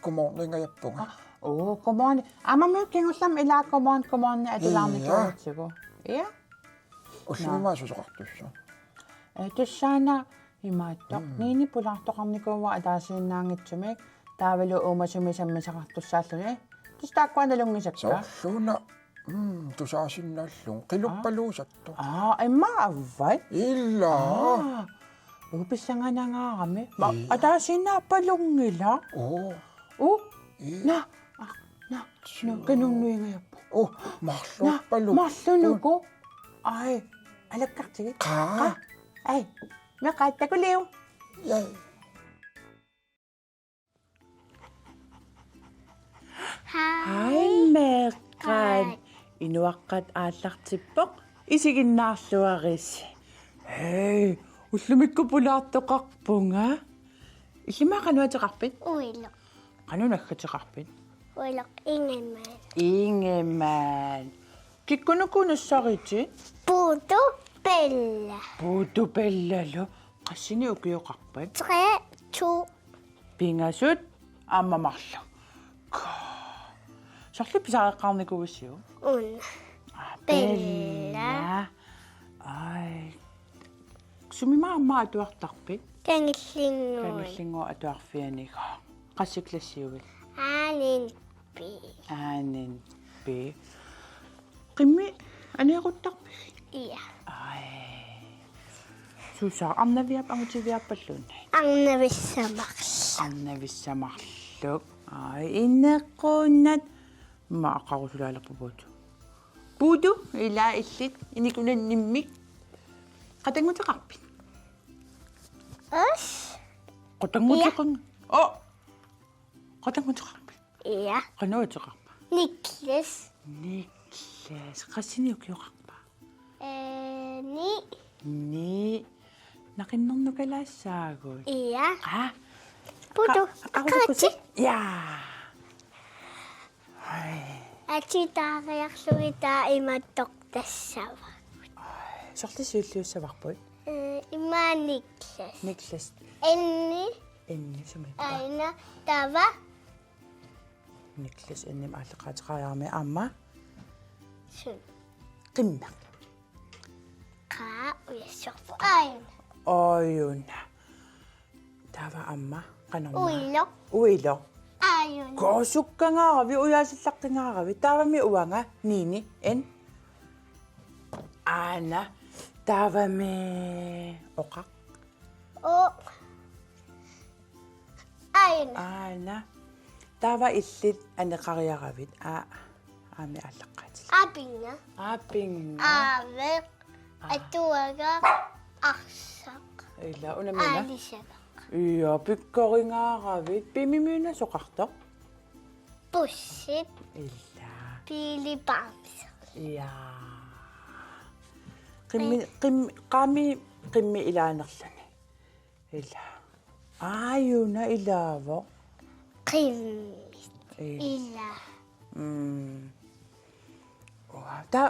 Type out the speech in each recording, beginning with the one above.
godmorgen yappunga. Godmorgen. Amamykkingullam ila godmorgen atulaarnikuutsigu. Ja. Ullumaasusoqartussu. Tussaana imaattoq niini pulaartoqarnikuuva ataasiinnaangitsumik taavalu uumasumi sammisaqartussaalluni tustaakkuanalungisakka. Soorluuna tusaasinnaallun qiluppaluusattu. Imma avvat. Illa. Upissanganangaarami. Ataasiinnaapalungila. Na kanunnuingayappu. Marluppalu. Marlunuku. Ai, alakkartigit. Qaa. Ai, naqaattakuliu. Yay. Hai meeqqaan inuaqqat aallartippoq isiginnaarluaris. Hei, ullumikku pulaartoqarpunga. Illimaa qanuateqarpit? Uilo. Qanunaggateqarpit? Uilo ingemaan. Ingemaan. Kikkunukunussaritit? Puutupella. Puutupellalu. Qassini ukioqarpat? 3, 2. Pingasut ammamarlu. Sarli pisaqaqqarnikuussiu? 1. Pella. Ai. Sumima amma atuartarpit? Kangillinguun. Kangillingu atuarfianiga. Qassiklassiugal. Aaninpi. Aaninpi. Qimmi aniaquttarpik. Iya. Ai. Susa arnaviap angutiviappallunni. Arnavissamaqs. Arnavissamarluk. Ai inneqquunnat ma aqarusulaalapupuut. Puutu ila illit inikunannimmik. Qatanguteqarpit. Os. Qatanguteqan. Qatanguteqarpit. Iya. Qanuuteqarpa. Niklas. Niklas. Qassini ukioqarpa. Ni naqinnernukalaassaagul. Iya. Puutu. Qaatsi. Yaa. Ai. Atitaariarlugita imattoq tassava. Sorti suulluussavarput. Ima Niklas. Niklas. Enni sumippa. aina tava. Niklas ennim aalleqaatiqaariarmi aamma Sun. qimma. Qa uyassorpu aina. Ayuna. Tava amma qanorma. Uilo. Uilo. Ayun. Koosukkangaaravi uyaasillaqqingaaravi taavami uanga niini en. Aana taavami oqaq. Aina. Aana taava illit aneqariaravit aami aalleqqaatil. Apinga. Aapinga. Ave. Atuaga. Arsaq. Illa unamina. Alisaka. Iya pikkaringaravit pimimiuna soqartoq. Pussit. Illa. Pilipams. Iya. Qimmi ilaanerlani. Illa. Ayuna ilaavo. Qimmit. Illa. Ta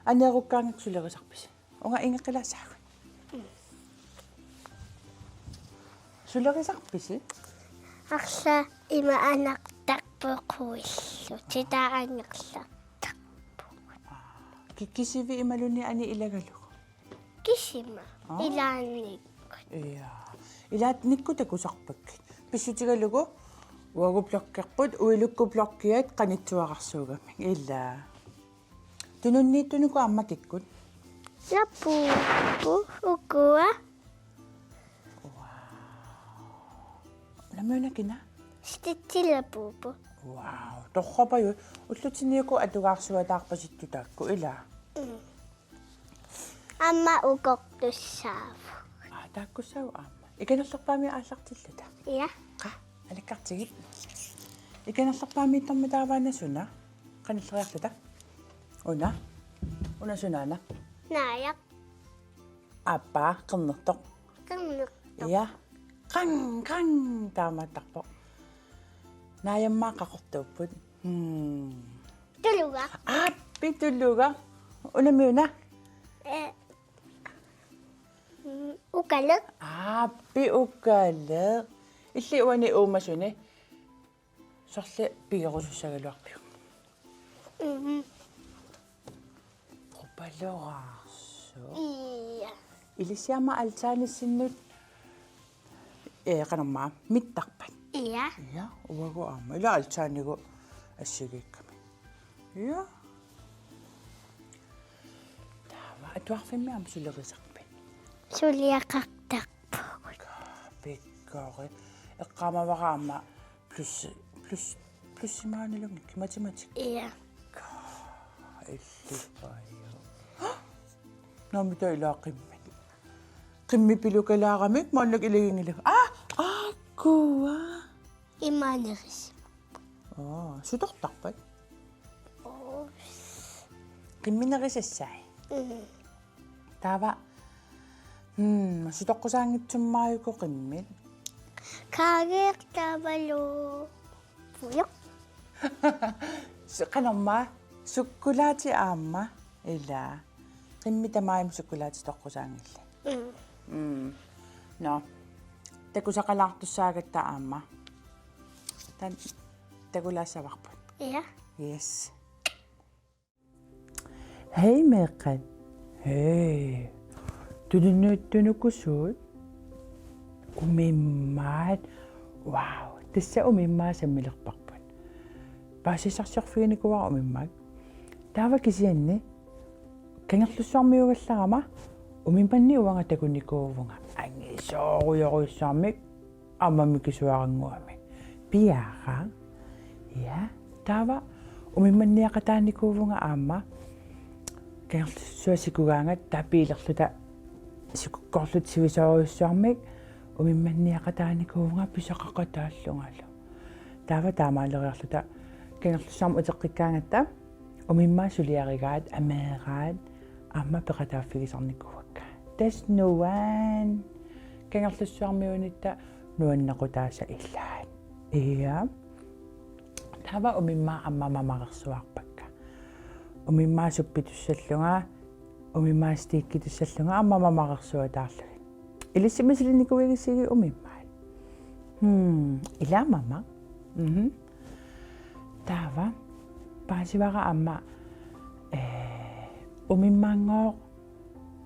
aneerukkaangiksulerisarpis. Unga ingeqilassaagun. Sulerisarpis? Arsa ima anaqtaqpuquillu. Titaangerlartaqpu. Kikkisivi imaluni ani ilagaluq. Kisima. Ilaannik. Iya. Ilaat nikkutakusarpakkit. Pissutigalugu uaguplokkerput uilukkuplokkiat qanitsuaqarsuugamik. Illa. Tununniittunuku amma kikkut. Lapupu ukua. Namuna Stittilapupu. Wow, torqapayu ullutiniuku atugaarsuataarpasittutaakku ila. Amma ukortussaavu. Taakkussau aamma. Ikanerlerpaami aallartillata. Iya. Qa, alikkartigit. Ikanerlerpaami tammataavaanasuna. Qanilleriarlata. Una sunaana. Naayak. Appa qernertoq. Qanneq. Iya. Qang taamattarpoq. Naayammaa qaqortuupput. Tuluga. Pitulluga. Unamiuna. Ukalek. Piukaleq. Illi uani uumasuni. Sorle pigerussagalluarpiu. Qupaloraarsu. Iya. Ilisiama altaanissinut qanermaa mittarpat. Iya. Ja, uagu aama. Ila altaanigu assigiikkami. Ja. Taava atuarfimmiam sulerisarpin. Suliaqartarpugut. Pikkori. Eqqaamavaraama plussimaanilungik matematik. Iya. Illipaayo. Namita ilaaqimmi. Qimmipilukalaaqamik maannak ilagingilak. Akkua. Imaneris. Sutortarpat. Oh. Qimminerissassai. Taava. Sutoqqusaangitsummaajuko qimmit. Kageertavalu. Puyo. Qanermaa sukkulaati aamma ila. Qimmitamaayim sukkulaati toqqusaangilla. No. Takusaqalaartussaagatta aamma. Tan takulaassavaqput. Iya. Yes. Hei meeqan. Hei. Tunukusuut. Umimmaat. Wow. Tassa umimmaa sammilerparput. Paasisarsiorfiinikuwa umimmaak. Taava kisianni. Kangerlussaarmiugallarama. Umimpanni uanga takunikuuvunga. Angisooruyoruissaarmik. Amamikisuaranguami. Piaqa. Ja. Taava umimmanniaqataannikuuvunga aamma. Kangerlussuasikugaangat tapiilerluta sikukkorlut sivisooruissaarmik. Umimmanniaqataannikuuvunga pisaqaqataallungalu. Taava taamaaleriarluta kangerlussaarmu uteqqikkaangatta. Umimmaa suliarigaat ameeraat amma peqataaffigisarnikuvakka. Tas nuan kangerlussuarmiunitta nuannaqutaasa illaat. Iya. Taava umimmaa ammamamaqersuarpakka. Umimmaa suppitussallunga umimmaa stiikkitussallunga ammamamaqersuataarlagi. Ilissimisilnikuvigissigi umimmaa. Ilaamama. Taava paasivaqa amma umimmaangoq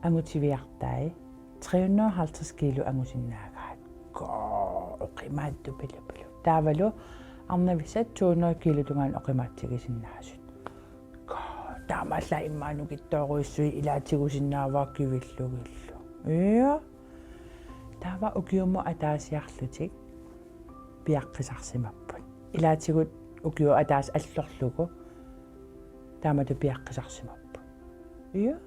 angutiviartai 350 kilo angusinnaagaat. Oqimaattu pilu. Taavalu arnavissat 200 kilo tungaan oqimaattigisinnaasut. Taamalla immaanukittoruissui ilaatigusinnaavaakkiuvillugillu. Iya. Taava ukiumu ataasiarlutik piaqqisarsimapput. Ilaatigut ukiu ataas allorlugu taamatu piaqqisarsimappu. Iya.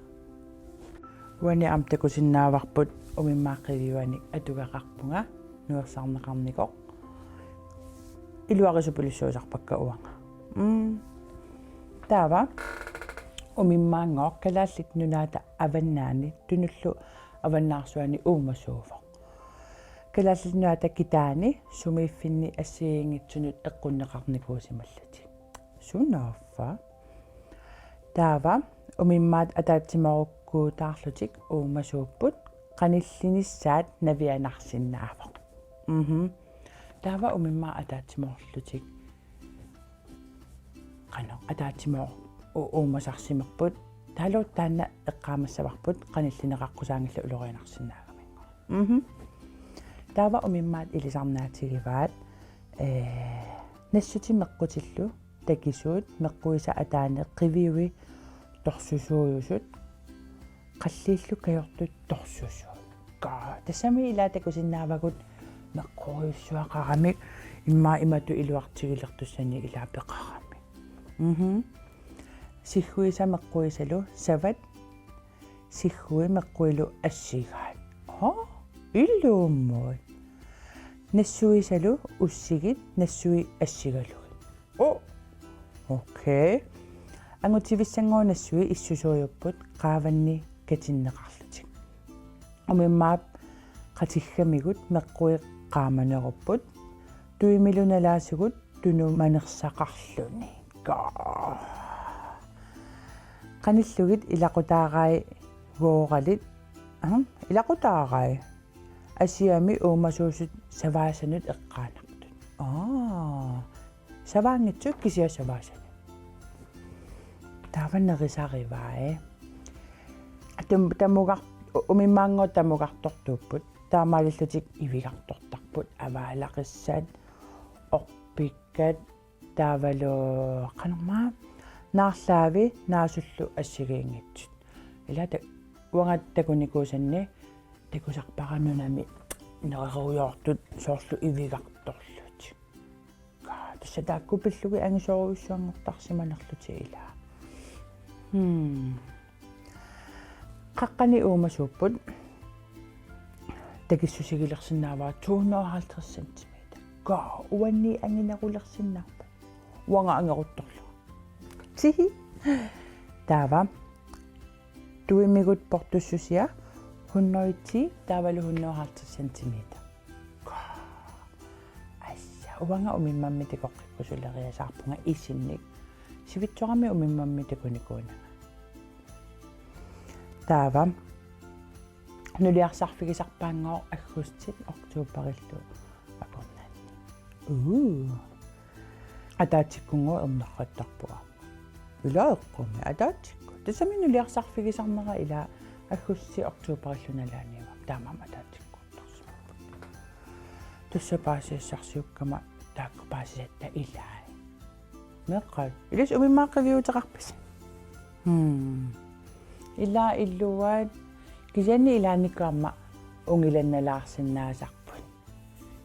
Wani amtakusinnaavarput umimmaaqqiviuani atugaqarpunga nuersarneqarnikoq. Iluarisupullissuusarpakka uanga. Taava umimmaangoq kalaallit nunaata avannaani tunullu avannaarsuani uumasuuvoq. Kalaallit nunaata kitaani sumiiffinni assiingitsunut eqqunneqarnikuusimallati. Sunaffa. Taava umimmaat ataatsimarukkuutaarlutik uumasuupput qanillinissaat navianarsinnaavoq. Taava umimmaa ataatsimarullutik qano ataatsimor uumasarsimerput taaluut taanna eqqaamassavarput qanillineqaqqusaangilla ulorianarsinnaagami. Taava umimmaat ilisarnaatigivaat nassuti meqqutillu takisuut meqquisa ataane qiviui torsusuuyusut qalliillu kajortut torsusuut. Tassami ilaatakusinnaavagut meqquriussuaqaramik immaa imatu iluartigilertussani ilaapeqarami. Siguisa meqquisalu savat sigui meqquilu assigaat. Illuummui. Nassuisalu ussigit nassui assigalugit. Okay. Angutivissanngoo nassui issusuujupput qaavanni katinneqarlutik. Umimmaap qatigamigut meqqui qaamanerupput tuimilunalaasugut tunumanersaqarluni. Qanillugit ilaqutaaqai gooqalit ilaqutaaqai asiami uumasuusut savaasanut eqqaanaqtut. Savaangitsuk kisiassavaasani. Taavannerisarivaa. Tamugar umimmaango tamugartortuupput. Taamaalillutik ivigartortarput avaalaqissaat orpikkat taavalu qanermaa naarlaavi naasullu assigiinngitsut. Ilata uangat takunikuusanni takusarparanunami nereruyortut soorlu ivigartorlut. Tässä taakkupillugi angisoruissuangortarsimanerluti ilaa. Qaqqani uumasuupput takissusigilersinnaavaa 250 cm. Uanni anginerulersinnaarpa. Uanga angeruttorlu. Tihi. Taava. Tuimigut portussusia 110 taavalu 150 cm. Assa uanga umimmammi tikoqqikkusuleriasaarpunga isinnik. Sivitsorami umimmammi tikunikuuna. Taava. Nuliarsarfigisarpaangoor agustit oktuuperillu akornaanni. Ataatikkungu ernerrattarpuga. Ilaeqqumi ataatikku. Tasami nuliarsarfigisarnera ila agusti oktuuperillunalaaniwa. Taamam ataatikku. Tussa paasiassarsiukkama taakku paasisatta ilaa. Meqqal. Ilis umimmaaqqiviutaqarpis. Illa illuat kisenni ilaanikkaamma ungilannalaarsinnaasarput.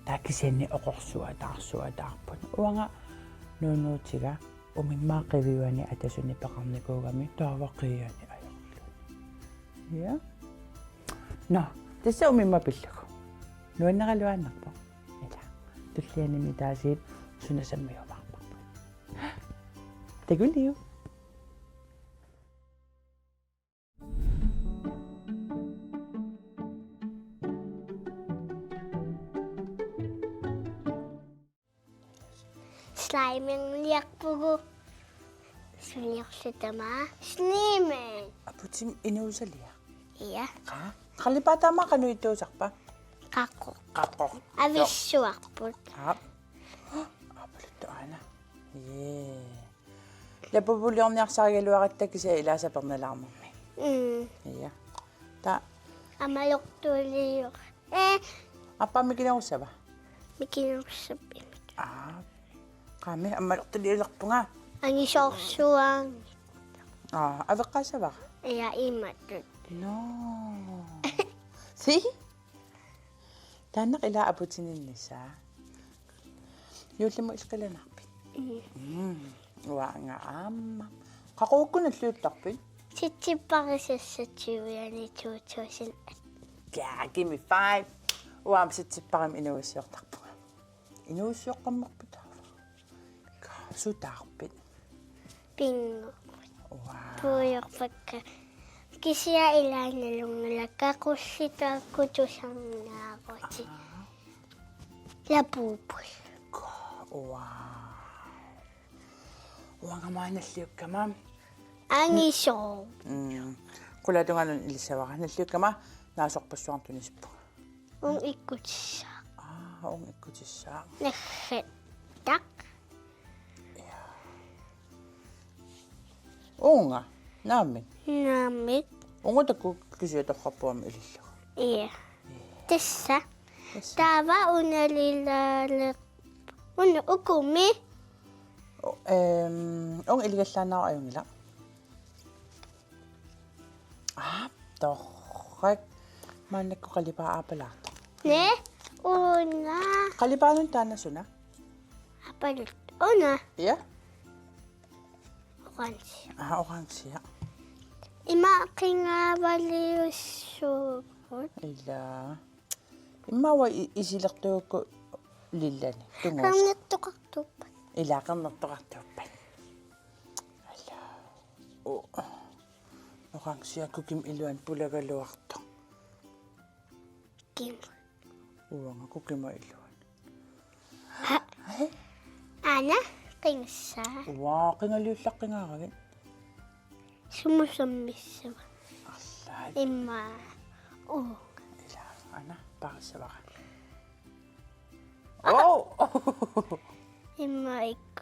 Taa kisenni oqorsuataarsuataarput. Uanga nuunuutiga umimmaaqqiviuani atasunni peqarnikuugami taavaqiani ajorlu. Ja? No, tässä umimmapillugu. Nuanneraluaannarpo. Ila. Tullianimi taasiit sunasammiumaarparput. Takulliu. Slimen liakpugu. Sunyaksitama. Slimen. Aputim inuusalia. Iya. Qallipaataama qanuituusarpa. Kako. Qaqqo. Avissuarput. Apaluttu aana. Yee. Lapupuliorniarsarialuaqattakisa ilaasapernalarnermi. Iya. Ta Amaloktulior. appaamikinerussava. Mikinuksapim. Qaami ammalortuliulerpunga. Angisorsuang. Aveqqaasavaqa. Iya imatut. No. Si? Taanaq ilaa aputininissa. Yuullimu ilqilanarpit. Uanga aamma. Qaquukkunalluuttarpit. Sitsipparisassatsiuiani 2000. Yeah, give me 5. Uam sitsipparam inuussiortarpunga. Inuussiorqammarpit. Sutaarpit. Pingo. Wow. Tuyorpakka. Kisia ilanalungalaka kussita kutusangnaaqoti. Lapupul. Wow. Uanga maanalliukkama. Angisoo. Qulatunganun ilisavaqa nalliukkama naasorpassuartunispu. Un ikkutissa. On ikkutissaa. Nakhettak. Unga, naammin. Namik. Onko takku kysyä torrappuamme ilillä? Iya. Tässä. Tava unalilla. Un ukumi. On ilikallannaa ajungilla. Torrak. Mä en nekko kalipaa aapelaata. Ne. Una. Kalipaa nyt tänne suna. Apalut. Una. Ja? Oransi. Oranssia. Ima qingavaliussukut. Illa. Imma wa isilertuukku lillani. Tungus. Qamnittuqartuppat. Illa qannertoqartuuppat. Illa. Oranssia kukim iluan pulagaluarto. Kim. Uanga kukima iluan. Ana qingsa. Waa qingaliullaqqingaaragin. Sumusammissava. Allaa. Ima. Ila ana parsavaqa. Oh! Ima ikku.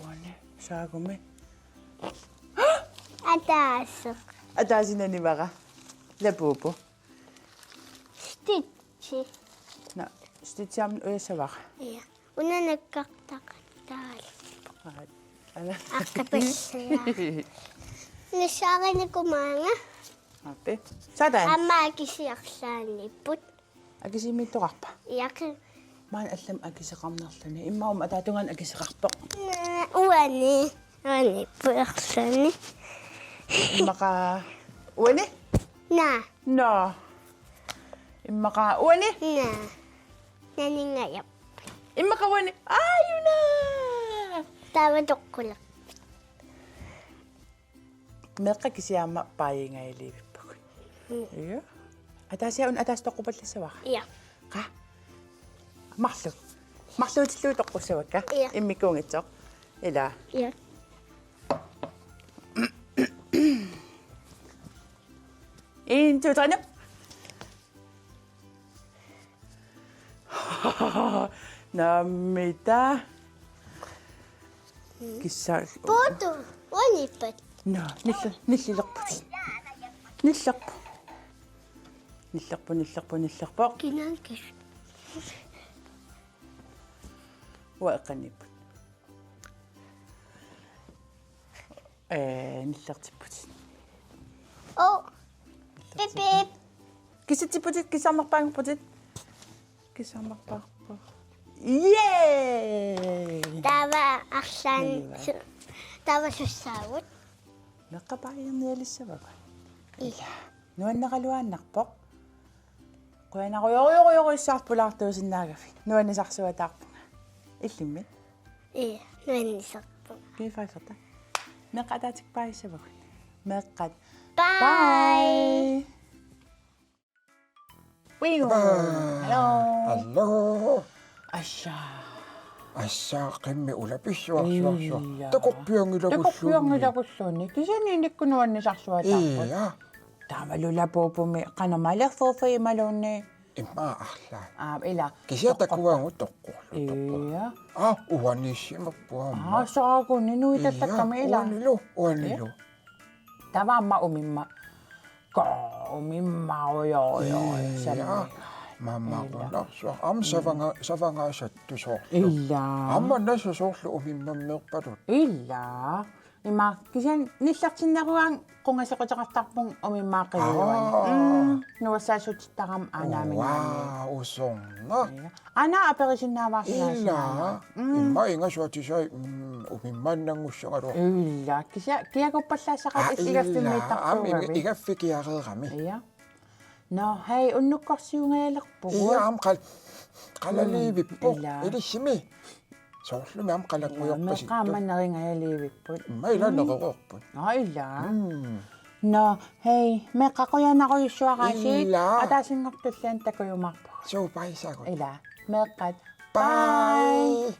Uani, saagumi. Atasok. Atasin na ni Baka. Lapupo. Stitchi. Na, stitcham uya sa Baka. Iya. Una nagkaktakal. Ano? Akapis sila. Nasaka na kumanga. Ate. Satan? Ama kisiyak sa lipot. Agisi mi tukak pa. Iyak. Man alam agisi kam naslani. Ima atatungan agisi kakpok. Uwani. Uwani po aksani. Maka... Uani? Na. No. Maka... Uani? Na. Naningayap. Maka uani. Ayun na! Tawadok ko lang. Mereka kisiyama paye nga ilibig pa ko. Iya. Atas yaon atas to ko ba't lisawak? Iya. Ka? Maklo. Maklo tlutok ko sa waka? Iya. Imi kong itok. Ila. Iya. In, two, try na. Namita. Kisa. Poto. Wani pat. No, nisilak po. Nisilak po. Nisilak po. Kinangkis. Wa kanip. Nisilak po. Oh. Pip pip. Kisa po. Kisa makpang po. Kisa makpang po. Yay! Tawa aksan. Tawa sa sawot. Nakabayang niyalis sa baba. Iya. Nuwan nakaluan nakpok. Kuya na kuyo sa pulak to sa nagafin. Nuwan na saksuwa takpo nga. Ilimit. Iya. Nanisak po. Kaya fakata. Nakatatik pa sa baba. Makat. Bye. Bye! Wingo! Hello! Hello. Asya. Asa kami ulapis wa Iya. Takok piyang ila Takok gusto. yung ila gusto ni. Kasi ninik ko nuwan na saksuwa takpo. Iya. Tama lula po may kanamalak po po yung malone. Ima ahla. Ila. Kisiya takuwa ngo toko. Iya. Uwani siya mapuha. Sa ako, ninuitat at kami ila. Uwanilo. Tama umimma. Ko, umimma ko yo. Iya. Mama ko na so savanga sa tuso. Ila. Amma na sa soslo umimammer parot. Ila. Ima, kasi nisaksin na ko ang kung asa ko sa takpong umimma kayo. Nawasa sa takam namin. Wow, usong na. Ana, pero sinawa ko na siya. Ima inga so siya umimman nang usya nga ro. Ila. Kaya ko pa sa sakat isigas din may takpo. Iga fikya kami. Iya. No, hey, unok kasi yung ngalak po. Iya am kalalibi po. Ila. Ili simi. Soslo mi am kalakuyok pa May kaman na rin ngalaliwik po. May lang nakakok po. Ay, ila. No, hey, may kakuyan ako yung siya kasi. Ila. Atasin nga presente ko yung makpo. So, bye sa ko. Ila, melkat. Bye!